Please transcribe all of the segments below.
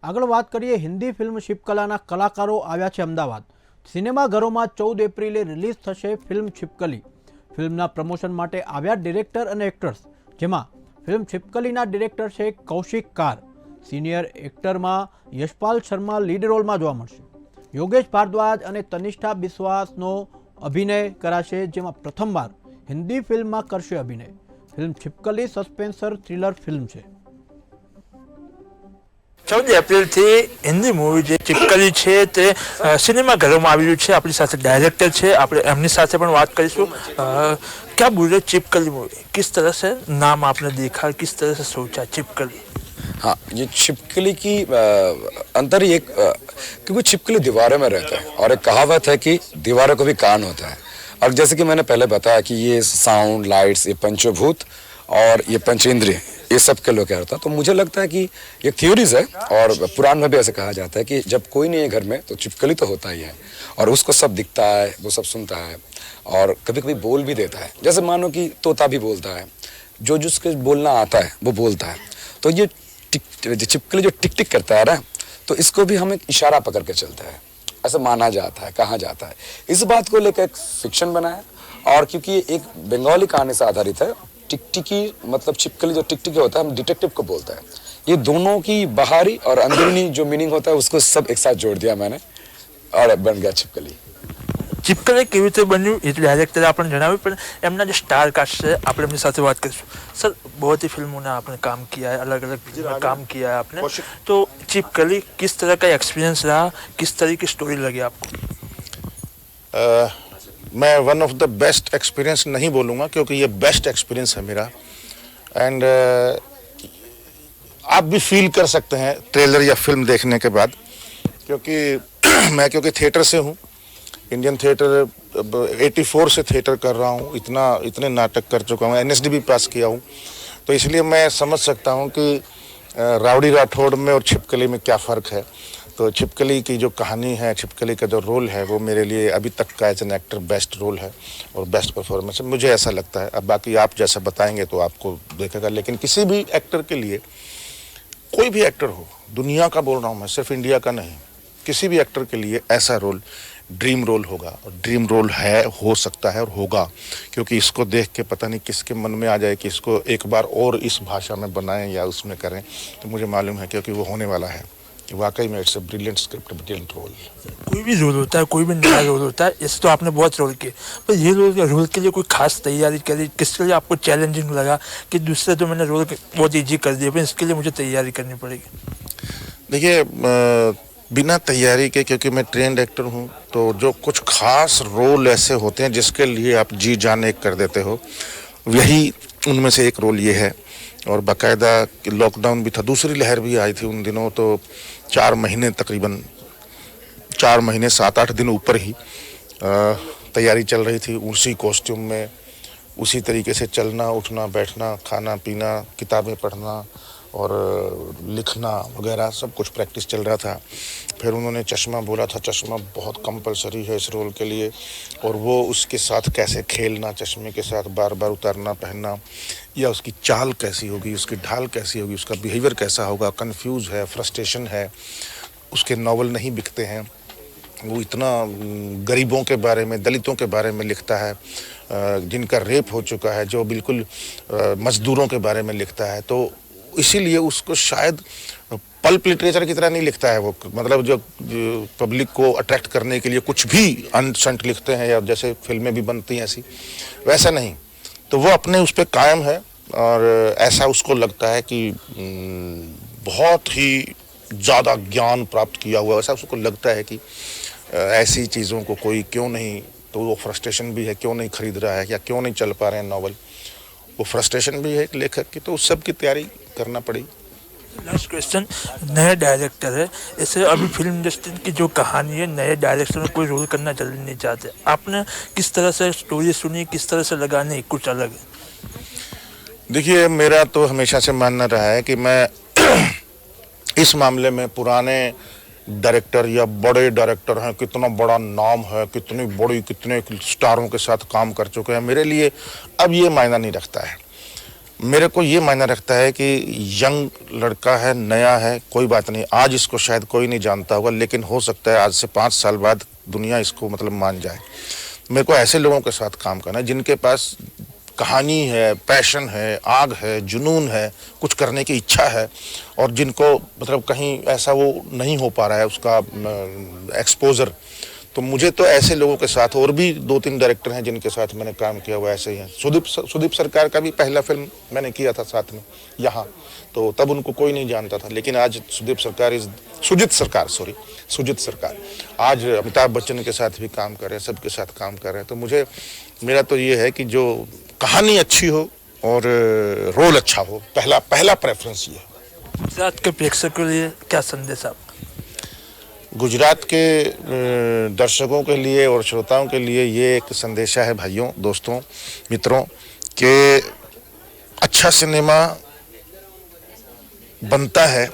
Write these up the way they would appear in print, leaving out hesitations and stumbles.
આગળ વાત કરીએ હિન્દી ફિલ્મ શિપકલાના કલાકારો આવ્યા છે અમદાવાદ। સિનેમાઘરોમાં 14 એપ્રિલે રિલીઝ થશે ફિલ્મ छिपकली। ફિલ્મના પ્રમોશન માટે આવ્યા ડિરેક્ટર અને એક્ટર્સ, જેમાં ફિલ્મ छिपकलीના ડિરેક્ટર છે કૌશિક કાર। સિનિયર એક્ટરમાં યશપાલ શર્મા લીડ રોલમાં જોવા મળશે। યોગેશ ભારદ્વાજ અને તનિષ્ઠા બિસ્વાસનો અભિનય કરાશે, જેમાં પ્રથમવાર હિન્દી ફિલ્મમાં કરશે અભિનય। ફિલ્મ छिपकली સસ્પેન્સર થ્રિલર ફિલ્મ છે। 14 એપ્રિલથી હિન્દી મૂવી જે छिपकली છે તે સિનેમાઘરોમાં આવી રહ્યું છે। આપણી સાથે ડાયરેક્ટર છે, આપણે એમની સાથે પણ વાત કરીશું। क्या बोल रहे छिपकली मूवी, किस तरह से नाम आपने देखा, किस तरह से सोचा छिपकली? हाँ, ये छिपकली की अंतर ही एक क्योंकि छिपकली दीवारों में रहता है और एक कहावत है कि दीवारों को भी कान होता है। और जैसे कि मैंने पहले बताया कि ये साउंड, लाइट्स, ये पंचभूत और ये पंचेंद्रिय, ये सब के लोग क्या होता है। तो मुझे लगता है कि ये थ्योरीज है और पुराण में भी ऐसे कहा जाता है कि जब कोई नहीं है घर में तो छिपकली तो होता ही है और उसको सब दिखता है, वो सब सुनता है और कभी कभी बोल भी देता है। जैसे मानो कि तोता भी बोलता है, जो जिसके बोलना आता है वो बोलता है। तो ये छिपकली जो टिक टिक करता है ना, तो इसको भी हम एक इशारा पकड़ के चलते हैं, ऐसा माना जाता है, कहा जाता है। इस बात को लेकर एक फिक्शन बना है और क्योंकि ये एक बंगाली कहानी से आधारित है। टिकटिकी मतलब छिपकली जो टिकटिकी होता है, हम डिटेक्टिव को बोलते हैं। ये दोनों की बाहरी और अंदरूनी जो मीनिंग होता है उसको सब एक साथ जोड़ दिया मैंने और बन गया छिपकली। छिपकली કેવી રીતે બન્યું એ ડાયરેક્ટરે આપણને જણાવ્યું, પણ એમના જે સ્ટાર કાસ્ટ છે આપણે એમની સાથે વાત કરીશું। સર, बहुत ही फिल्मों में आपने काम किया है, अलग अलग फिल्मों में काम किया है आपने, तो छिपकली किस तरह का एक्सपीरियंस रहा, किस तरह की स्टोरी लगी आपको? मैं one of the best experience नहीं बोलूँगा क्योंकि ये बेस्ट एक्सपीरियंस है मेरा। एंड आप भी फील कर सकते हैं ट्रेलर या फिल्म देखने के बाद, क्योंकि मैं थिएटर से हूँ, इंडियन थिएटर 84 से थिएटर कर रहा हूँ, इतने नाटक कर चुका हूँ, NSD भी पास किया हूँ। तो इसलिए मैं समझ सकता हूँ कि राउडी राठौड़ में और छिपकली में क्या फ़र्क है। तो छिपकली की जो कहानी है, छिपकली का जो रोल है, वो मेरे लिए अभी तक का as an actor best role है और बेस्ट परफॉर्मेंस है, मुझे ऐसा लगता है। अब बाकी आप जैसा बताएंगे तो आपको देखेगा, लेकिन किसी भी एक्टर के लिए, कोई भी एक्टर हो, दुनिया का बोल रहा हूँ मैं, सिर्फ इंडिया का नहीं, किसी भी एक्टर के लिए ऐसा रोल ड्रीम रोल होगा और ड्रीम रोल है, हो सकता है और होगा, क्योंकि इसको देख के पता नहीं किसके मन में आ जाए कि इसको एक बार और इस भाषा में बनाएं या उसमें करें। तो मुझे मालूम है क्योंकि वो होने वाला है। वाकई में it's a brilliant script, brilliant role. कोई भी रोल होता है, कोई भी नया रोल होता है, इससे तो आपने बहुत रोल किए, पर ये रोल के लिए कोई खास तैयारी करी, किसके लिए आपको चैलेंजिंग लगा कि दूसरे तो मैंने रोल बहुत ईजी कर दिया, पर इसके लिए मुझे तैयारी करनी पड़ेगी? देखिए, बिना तैयारी के, क्योंकि मैं ट्रेंड एक्टर हूँ, तो जो कुछ खास रोल ऐसे होते हैं जिसके लिए आप जी जान एक कर देते हो, यही उनमें से एक रोल ये है। और बाकायदा लॉकडाउन भी था, दूसरी लहर भी आई थी उन दिनों, तो 4 महीने तकरीबन 4 महीने 7-8 दिन ऊपर ही तैयारी चल रही थी, उसी कॉस्ट्यूम में, उसी तरीके से चलना, उठना, बैठना, खाना पीना, किताबें पढ़ना और लिखना वगैरह सब कुछ प्रैक्टिस चल रहा था। फिर उन्होंने चश्मा बोला था, चश्मा बहुत कंपलसरी है इस रोल के लिए, और वो उसके साथ कैसे खेलना, चश्मे के साथ बार बार उतारना, पहनना, या उसकी चाल कैसी होगी, उसकी ढाल कैसी होगी, उसका बिहेवियर कैसा होगा, कंफ्यूज है, फ्रस्ट्रेशन है, उसके नॉवल नहीं बिकते हैं, वो इतना गरीबों के बारे में, दलितों के बारे में लिखता है, जिनका रेप हो चुका है, जो बिल्कुल मजदूरों के बारे में लिखता है। तो इसीलिए उसको शायद पल्प लिटरेचर की तरह नहीं लिखता है वो, मतलब जो पब्लिक को अट्रैक्ट करने के लिए कुछ भी अनसंट लिखते हैं या जैसे फिल्में भी बनती हैं ऐसी, वैसा नहीं। तो वो अपने उस पर कायम है और ऐसा उसको लगता है कि बहुत ही ज़्यादा ज्ञान प्राप्त किया हुआ, ऐसा उसको लगता है कि ऐसी चीज़ों को कोई क्यों नहीं, तो वो फ्रस्ट्रेशन भी है, क्यों नहीं खरीद रहा है या क्यों नहीं चल पा रहे हैं नॉवल, वो फ्रस्ट्रेशन भी है एक लेखक की, तो उस सब की तैयारी करना पड़ी। लास्ट क्वेश्चन, नए डायरेक्टर है, इसे अभी फिल्म इंडस्ट्री की जो कहानी है, नए डायरेक्टर में कोई रोल करना जल्दी नहीं चाहते, आपने किस तरह से स्टोरी सुनी, किस तरह से लगा नहीं कुछ अलग है? देखिए, मेरा तो हमेशा से मानना रहा है कि मैं इस मामले में पुराने डायरेक्टर या बड़े डायरेक्टर हैं, कितना बड़ा नाम है, कितने स्टारों के साथ काम कर चुके हैं, मेरे लिए अब ये मायना नहीं रखता है। मेरे को ये मायने रखता है कि यंग लड़का है, नया है, कोई बात नहीं, आज इसको शायद कोई नहीं जानता होगा, लेकिन हो सकता है आज से 5 साल बाद दुनिया इसको मतलब मान जाए। मेरे को ऐसे लोगों के साथ काम करना है जिनके पास कहानी है, पैशन है, आग है, जुनून है, कुछ करने की इच्छा है, और जिनको मतलब कहीं ऐसा वो नहीं हो पा रहा है उसका एक्सपोजर। तो मुझे तो ऐसे लोगों के साथ, और भी 2-3 डायरेक्टर हैं जिनके साथ मैंने काम किया हुआ ऐसे ही हैं। सुदीप सरकार का भी पहला फिल्म मैंने किया था साथ में यहाँ, तो तब उनको कोई नहीं जानता था, लेकिन आज सुजीत सरकार आज अमिताभ बच्चन के साथ भी काम कर रहे हैं, सबके साथ काम कर रहे हैं। तो मेरा तो ये है कि जो कहानी अच्छी हो और रोल अच्छा हो, पहला प्रेफरेंस ये है। गुजरात के प्रेक्षकों के लिए क्या संदेश आप? गुजरात के दर्शकों के लिए और श्रोताओं के लिए ये एक संदेशा है भाइयों, दोस्तों, मित्रों, कि अच्छा सिनेमा बनता है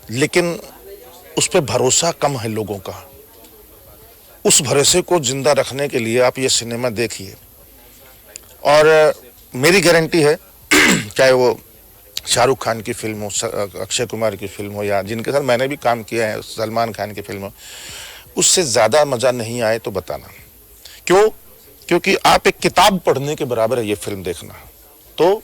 लेकिन उस पर भरोसा कम है लोगों का। उस भरोसे को जिंदा रखने के लिए आप ये सिनेमा देखिए, और मेरी गारंटी है चाहे वो शाहरुख खान की फिल्म हो, अक्षय कुमार की फिल्म हो, या जिनके साथ मैंने भी काम किया है, सलमान खान की फिल्म हो, उससे ज़्यादा मज़ा नहीं आए तो बताना। क्योंकि आप एक किताब पढ़ने के बराबर है ये फिल्म देखना। तो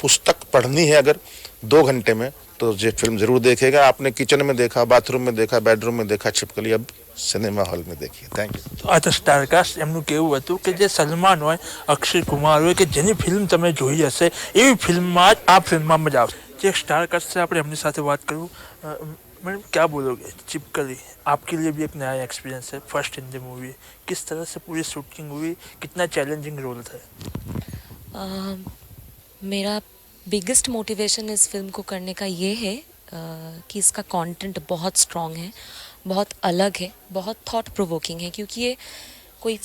पुस्तक पढ़नी है अगर 2 घंटे में, तो ये फिल्म ज़रूर देखेगा। आपने किचन में देखा, बाथरूम में देखा, बेडरूम में देखा, छिपकली अब सिनेमा हॉल में देखिए। Thank you. તો આ તો સ્ટારકાસ્ટ એમનું કહેવું હતું કે જે સલમાન હોય, અક્ષય કુમાર હોય, કે જેની ફિલ્મ તમે જોઈ હશે એવી ફિલ્મમાં જ આ ફિલ્મમાં મજા આવશે। જે સ્ટારકાસ્ટ છે આપણે એમની સાથે વાત કરું। मैडम क्या बोलोगे, चिपकली आपके लिए भी एक नया एक्सपीरियंस है, फर्स्ट हिंदी मूवी, किस तरह से पूरी शूटिंग हुई, कितना चैलेंजिंग रोल था? मेरा बिगेस्ट मोटिवेशन इस फिल्म को करने का ये है कि इसका कंटेंट बहुत स्ट्रॉन्ग है, बहुत अलग है, बहुत थॉट प्रोवोकिंग है, क्योंकि ये कोई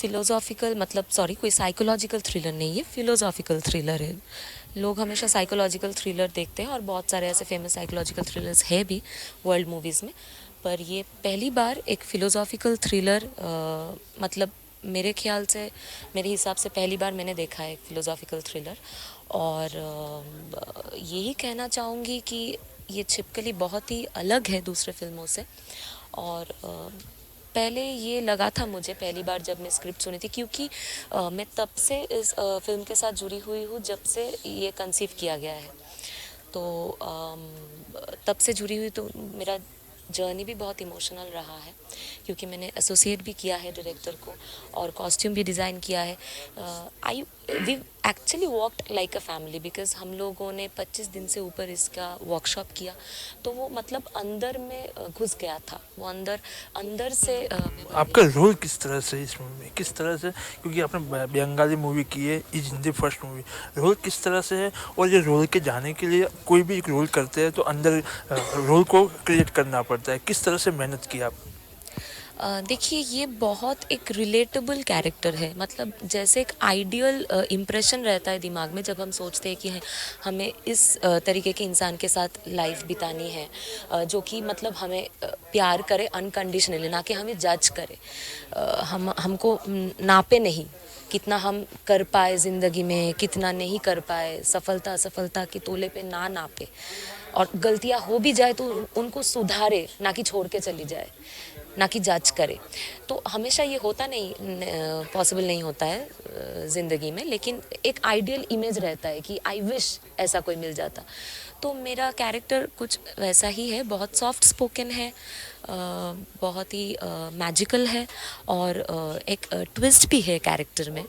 कोई साइकोलॉजिकल थ्रिलर नहीं है, फिलोसॉफिकल थ्रिलर है। लोग हमेशा साइकोलॉजिकल थ्रिलर देखते हैं और बहुत सारे ऐसे फेमस साइकोलॉजिकल थ्रिलर्स है भी वर्ल्ड मूवीज़ में, पर ये पहली बार एक फिलोसॉफिकल थ्रिलर मतलब मेरे ख्याल से, मेरे हिसाब से पहली बार मैंने देखा है एक फिलोसॉफिकल थ्रिलर। और यही कहना चाहूँगी कि ये छिपकली बहुत ही अलग है दूसरे फिल्मों से। और पहले ये लगा था मुझे पहली बार जब मैं स्क्रिप्ट सुनी थी, क्योंकि मैं तब से इस फिल्म के साथ जुड़ी हुई हूँ जब से ये कंसीव किया गया है। तो तब से जुड़ी हुई, तो मेरा जर्नी भी बहुत इमोशनल रहा है, क्योंकि मैंने एसोसिएट भी किया है डायरेक्टर को और कॉस्ट्यूम भी डिज़ाइन किया है। We actually worked like a family, because हम लोगों ने 25 दिन से ऊपर इसका वर्कशॉप किया, तो वो मतलब अंदर में घुस गया था, वो अंदर से। आपका रोल किस तरह से इस मूवी में, किस तरह से, क्योंकि आपने बंगाली मूवी की है, इस हिंदी फर्स्ट मूवी, रोल किस तरह से है? और ये रोल के जाने के लिए कोई भी एक रोल करते हैं तो अंदर रोल को क्रिएट करना पड़ता है, किस तरह से मेहनत की आप? देखिए, ये बहुत एक रिलेटेबल कैरेक्टर है, मतलब जैसे एक आइडियल इम्प्रेशन रहता है दिमाग में जब हम सोचते हैं कि हमें इस तरीके के इंसान के साथ लाइफ बितानी है, जो कि मतलब हमें प्यार करे अनकंडीशनली, ना कि हमें जज करे, हमको नापे नहीं, कितना हम कर पाए ज़िंदगी में, कितना नहीं कर पाए, सफलता असफलता के तोले पे ना नापे, और गलतियाँ हो भी जाए तो उनको सुधारे, ना कि छोड़ के चली जाए, ना कि जज करे। तो हमेशा ये होता नहीं, पॉसिबल नहीं होता है ज़िंदगी में, लेकिन एक आइडियल इमेज रहता है कि आई विश ऐसा कोई मिल जाता। तो मेरा कैरेक्टर कुछ वैसा ही है, बहुत सॉफ्ट स्पोकन है, बहुत ही मैजिकल है, और एक ट्विस्ट भी है कैरेक्टर में,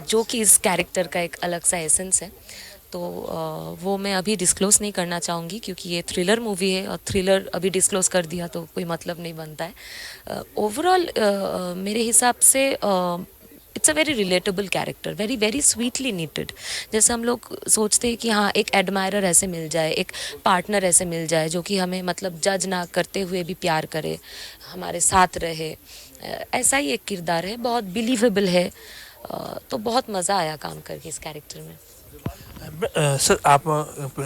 जो कि इस कैरेक्टर का एक अलग सा एसेंस है। तो वो मैं अभी डिस्क्लोज़ नहीं करना चाहूँगी, क्योंकि ये थ्रिलर मूवी है, और थ्रिलर अभी डिस्क्लोज़ कर दिया तो कोई मतलब नहीं बनता है। ओवरऑल मेरे हिसाब से it's a very relatable character, very very sweetly needed. जैसे हम लोग सोचते हैं कि हाँ, एक एडमायरर ऐसे मिल जाए, एक पार्टनर ऐसे मिल जाए जो कि हमें मतलब जज ना करते हुए भी प्यार करे, हमारे साथ रहे, ऐसा ही एक किरदार है, बहुत बिलीवेबल है। तो बहुत मज़ा आया काम करके इस कैरेक्टर में। सर, आप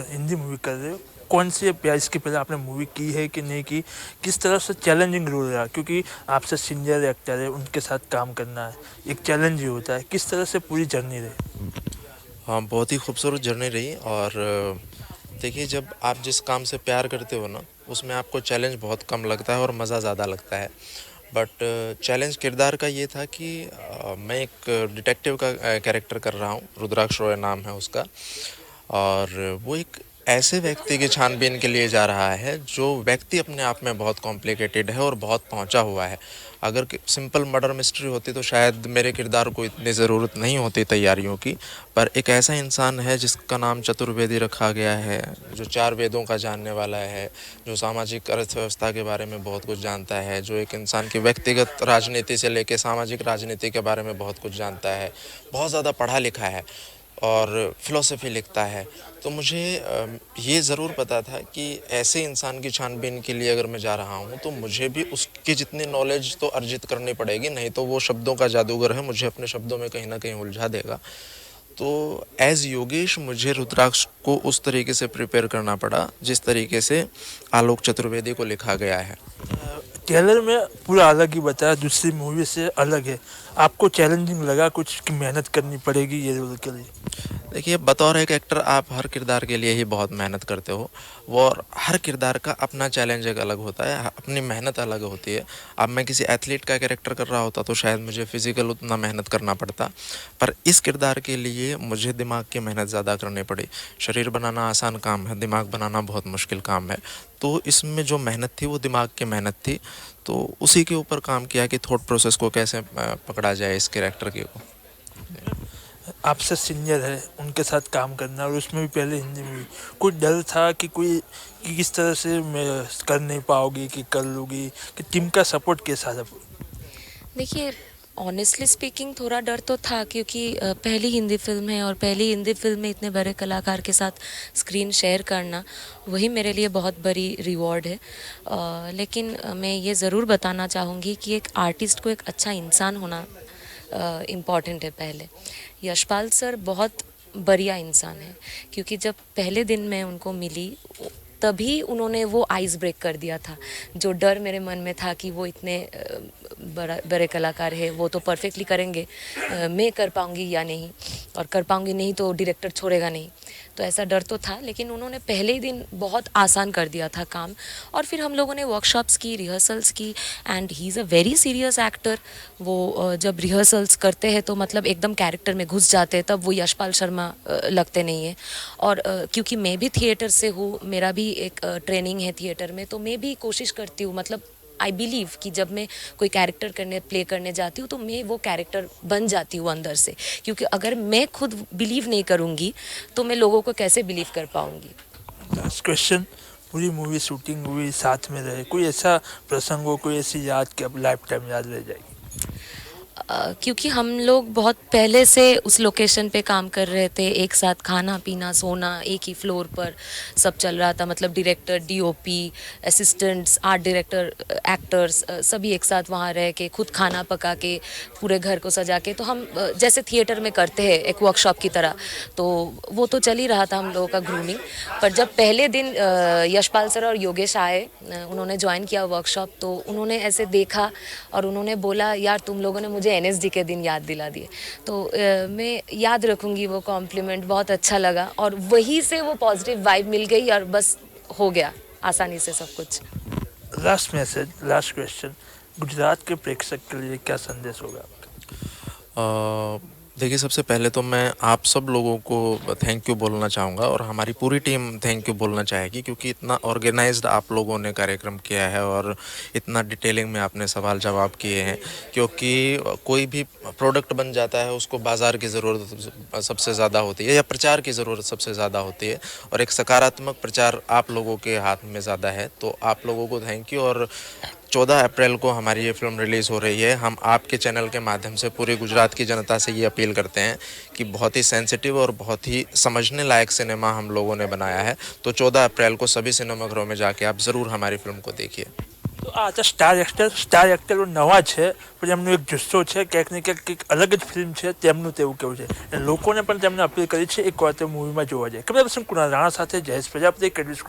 हिंदी मूवी कर रहे हो, कौन सी या इसके पहले आपने मूवी की है कि नहीं की, किस तरह से चैलेंजिंग रोल रहा, क्योंकि आपसे सीनियर एक्टर है, उनके साथ काम करना है एक चैलेंज ही होता है, किस तरह से पूरी जर्नी रही? हाँ, बहुत ही खूबसूरत जर्नी रही। और देखिए, जब आप जिस काम से प्यार करते हो ना, उसमें आपको चैलेंज बहुत कम लगता है और मज़ा ज़्यादा लगता है। बट चैलेंज किरदार का ये था कि मैं एक डिटेक्टिव का कैरेक्टर कर रहा हूँ, रुद्राक्ष रॉय नाम है उसका। और वो एक ऐसे व्यक्ति की छानबीन के लिए जा रहा है जो व्यक्ति अपने आप में बहुत कॉम्प्लिकेटेड है और बहुत पहुंचा हुआ है। अगर सिंपल मर्डर मिस्ट्री होती तो शायद मेरे किरदार को इतनी ज़रूरत नहीं होती तैयारियों की। पर एक ऐसा इंसान है जिसका नाम चतुर्वेदी रखा गया है, जो 4 वेदों का जानने वाला है, जो सामाजिक अर्थव्यवस्था के बारे में बहुत कुछ जानता है, जो एक इंसान की व्यक्तिगत राजनीति से लेकर सामाजिक राजनीति के बारे में बहुत कुछ जानता है, बहुत ज़्यादा पढ़ा लिखा है और फ़िलॉसफ़ी लिखता है। तो मुझे ये ज़रूर पता था कि ऐसे इंसान की छानबीन के लिए अगर मैं जा रहा हूँ तो मुझे भी उसकी जितनी नॉलेज तो अर्जित करनी पड़ेगी, नहीं तो वो शब्दों का जादूगर है, मुझे अपने शब्दों में कहीं ना कहीं उलझा देगा। तो एज़ योगेश मुझे रुद्राक्ष को उस तरीके से प्रिपेयर करना पड़ा जिस तरीके से आलोक चतुर्वेदी को लिखा गया है। ट्रेलर में पूरा अलग ही बताया, दूसरी मूवी से अलग है। आपको चैलेंजिंग लगा कुछ कि मेहनत करनी पड़ेगी ये रोल के लिए? देखिए, बतौर एक एक्टर आप हर किरदार के लिए ही बहुत मेहनत करते हो, वो और हर किरदार का अपना चैलेंज एक अलग होता है, अपनी मेहनत अलग होती है। अब मैं किसी एथलीट का कैरेक्टर कर रहा होता तो शायद मुझे फिजिकल उतना मेहनत करना पड़ता, पर इस किरदार के लिए मुझे दिमाग की मेहनत ज़्यादा करनी पड़ी। शरीर बनाना आसान काम है, दिमाग बनाना बहुत मुश्किल काम है। तो इसमें जो मेहनत थी वो दिमाग की मेहनत थी, तो उसी के ऊपर काम किया कि थॉट प्रोसेस को कैसे पकड़ा जाए इस कैरेक्टर के को। आपसे सीनियर है, उनके साथ काम करना, और उसमें भी पहले हिंदी में कोई डर था कि कि किस तरह से मैं कर नहीं पाओगी कि कर लूँगी, कि टीम का सपोर्ट कैसा था? देखिए, ऑनेस्टली स्पीकिंग थोड़ा डर तो था, क्योंकि पहली हिंदी फिल्म है और पहली हिंदी फिल्म में इतने बड़े कलाकार के साथ स्क्रीन शेयर करना वही मेरे लिए बहुत बड़ी रिवॉर्ड है। लेकिन मैं ये ज़रूर बताना चाहूँगी कि एक आर्टिस्ट को एक अच्छा इंसान होना इम्पॉर्टेंट है पहले। यशपाल सर बहुत बढ़िया इंसान है, क्योंकि जब पहले दिन मैं उनको मिली तभी उन्होंने वो आइस ब्रेक कर दिया था। जो डर मेरे मन में था कि वो इतने बड़े कलाकार है, वो तो परफेक्टली करेंगे, मैं कर पाऊँगी या नहीं, और कर पाऊँगी नहीं तो डायरेक्टर छोड़ेगा नहीं, तो ऐसा डर तो था। लेकिन उन्होंने पहले ही दिन बहुत आसान कर दिया था काम, और फिर हम लोगों ने वर्कशॉप्स की, रिहर्सल्स की, and he is a very serious actor. वो जब रिहर्सल्स करते हैं तो मतलब एकदम कैरेक्टर में घुस जाते हैं, तब वो यशपाल शर्मा लगते नहीं है। और क्योंकि मैं भी थिएटर से हूँ, मेरा भी एक ट्रेनिंग है थिएटर में, तो मैं भी कोशिश करती हूँ, मतलब आई बिलीव कि जब मैं कोई कैरेक्टर प्ले करने जाती हूँ तो मैं वो कैरेक्टर बन जाती हूँ अंदर से, क्योंकि अगर मैं खुद बिलीव नहीं करूँगी तो मैं लोगों को कैसे बिलीव कर पाऊँगी। लास्ट क्वेश्चन, पूरी मूवी शूटिंग हुई, साथ में रहे, कोई ऐसा प्रसंग हो, कोई ऐसी याद कि अब लाइफ टाइम याद रह जाएगी? क्योंकि हम लोग बहुत पहले से उस लोकेशन पे काम कर रहे थे, एक साथ खाना पीना सोना एक ही फ्लोर पर सब चल रहा था, मतलब director, DOP, assistants, art director, actors, सभी एक साथ वहाँ रह के खुद खाना पका के पूरे घर को सजा के, तो हम जैसे थिएटर में करते हैं एक वर्कशॉप की तरह, तो वो तो चल ही रहा था हम लोगों का ग्रूमिंग। पर जब पहले दिन यशपाल सर और योगेश आए, उन्होंने ज्वाइन किया वर्कशॉप, तो उन्होंने ऐसे देखा और उन्होंने बोला, यार तुम लोगों ने मुझे एनएसडी के दिन याद दिला दिए। तो मैं याद रखूँगी वो कॉम्प्लीमेंट, बहुत अच्छा लगा, और वहीं से वो पॉजिटिव वाइब मिल गई और बस हो गया आसानी से सब कुछ। Last message, last question, Gujarat के प्रेक्षक के लिए क्या संदेश होगा आपका? देखिए, सबसे पहले तो मैं आप सब लोगों को थैंक यू बोलना चाहूँगा, और हमारी पूरी टीम थैंक यू बोलना चाहेगी, क्योंकि इतना ऑर्गेनाइज्ड आप लोगों ने कार्यक्रम किया है और इतना डिटेलिंग में आपने सवाल जवाब किए हैं। क्योंकि कोई भी प्रोडक्ट बन जाता है उसको बाज़ार की ज़रूरत सबसे ज़्यादा होती है, या प्रचार की ज़रूरत सबसे ज़्यादा होती है, और एक सकारात्मक प्रचार आप लोगों के हाथ में ज़्यादा है। तो आप लोगों को थैंक यू। और 14 अप्रैल को हमारी ये फिल्म रिलीज़ हो रही है। हम आपके चैनल के माध्यम से पूरे गुजरात की जनता से ये अपील करते हैं कि बहुत ही सेंसिटिव और बहुत ही समझने लायक सिनेमा हम लोगों ने बनाया है। तो 14 अप्रैल को सभी सिनेमाघरों में जाके आप ज़रूर हमारी फिल्म को देखिए। તો આ સ્ટાર એક્ટરો નવા છે, પણ એમનો એક જુસ્સો છે, ક્યાંક ને ક્યાંક એક અલગ જ ફિલ્મ છે તેમનું તેવું કેવું છે, અને લોકોને પણ તેમને અપીલ કરી છે એક વાર તે મૂવીમાં જોવા જાય. કેમેરા પર્સન કુણાલ રાણા સાથે જયેશ પ્રજાપતિ,